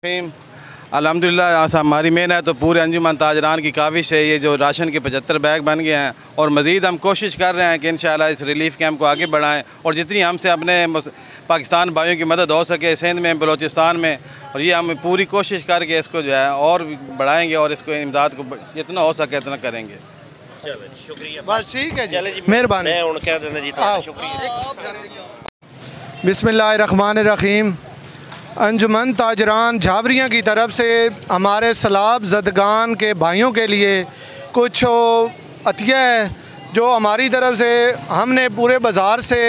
अल्हम्दुलिल्लाह हमारी मेहनत तो पूरे अंजुमन ताजरान की काविश है। ये जो राशन के 75 बैग बन गए हैं और मज़ीद हम कोशिश कर रहे हैं कि इंशाअल्लाह इस रिलीफ़ कैंप को आगे बढ़ाएं और जितनी हमसे अपने पाकिस्तान भाइयों की मदद हो सके सिंध में, बलूचिस्तान में, और ये हम पूरी कोशिश करके इसको जो है और बढ़ाएंगे और इसको इमदाद को जितना हो सके इतना करेंगे। शुक्रिया, बस ठीक है जी, मेहरबानी। बिस्मिल्लाहिर्रहमानिर्रहीम। अंजुमन ताजरान झावरियाँ की तरफ से हमारे सैलाब ज़दगान के भाइयों के लिए कुछ अतिया है जो हमारी तरफ से हमने पूरे बाज़ार से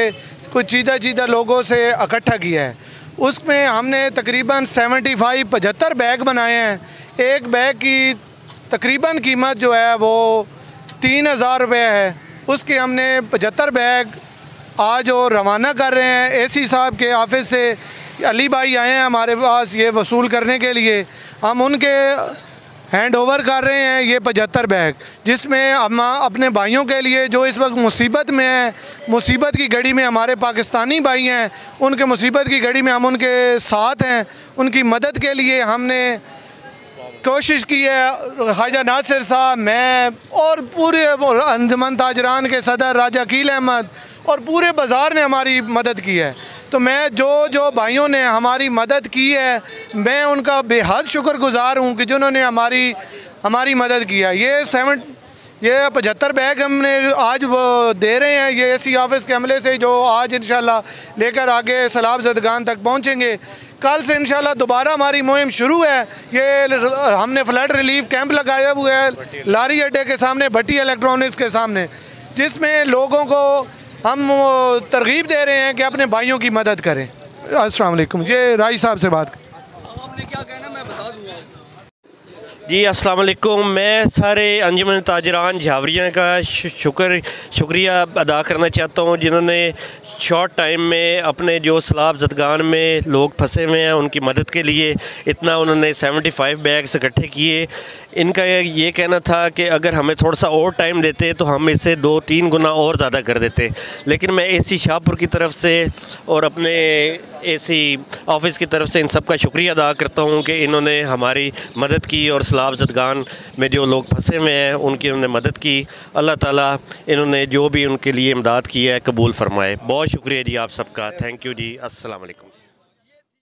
कुछ चीदा लोगों से इकट्ठा किया है। उसमें हमने तकरीबन 75 बैग बनाए हैं। एक बैग की तकरीबन कीमत जो है वो 3000 रुपये है। उसके हमने 75 बैग आज और रवाना कर रहे हैं। एसी साहब के ऑफिस से अली भाई आए हैं हमारे पास ये वसूल करने के लिए। हम उनके हैंड ओवर कर रहे हैं ये 75 बैग, जिसमें हम अपने भाइयों के लिए जो इस वक्त मुसीबत में है, मुसीबत की घड़ी में हमारे पाकिस्तानी भाई हैं, उनके मुसीबत की घड़ी में हम उनके साथ हैं। उनकी मदद के लिए हमने कोशिश की है। ख्वाजा नासिर साहब, मैं और पूरे अंजुमन ताजरान के सदर राजा अकील अहमद और पूरे बाज़ार ने हमारी मदद की है। तो मैं जो भाइयों ने हमारी मदद की है, मैं उनका बेहद शुक्रगुज़ार हूँ कि जिन्होंने हमारी मदद किया। ये 75 बैग हमने आज वो दे रहे हैं ये एसी ऑफिस के हमले से, जो आज इंशाल्लाह लेकर आगे सैलाब ज़दगान तक पहुँचेंगे। कल से इंशाल्लाह दोबारा हमारी मुहिम शुरू है। ये हमने फ्लड रिलीफ कैंप लगाया हुआ है लारी अड्डे के सामने, भट्टी इलेक्ट्रॉनिक्स के सामने, जिसमें लोगों को हम तरगीब दे रहे हैं कि अपने भाइयों की मदद करें। अस्सलाम वालेकुम। ये राई साहब से बात आपने क्या कहना मैं बता दूँगा जी। अस्सलाम वालेकुम। मैं सारे अंजुमन ताजरान झावरियाँ का शुक्रिया अदा करना चाहता हूँ, जिन्होंने शॉर्ट टाइम में अपने जो सैलाब ज़दगान में लोग फंसे हुए हैं उनकी मदद के लिए इतना उन्होंने 75 बैग्स इकट्ठे किए। इनका ये कहना था कि अगर हमें थोड़ा सा और टाइम देते तो हम इसे 2-3 गुना और ज़्यादा कर देते, लेकिन मैं एसी शाहपुर की तरफ से और अपने एसी ऑफिस की तरफ से इन सब का शुक्रिया अदा करता हूँ कि इन्होंने हमारी मदद की और सैलाब ज़दगान में जो लोग फंसे हुए हैं उनकी उन्होंने मदद की। अल्लाह ताला इन्होंने जो भी उनके लिए इमदाद की है कबूल फरमाए। बहुत शुक्रिया जी आप सबका। थैंक यू जी। अस्सलाम वालेकुम।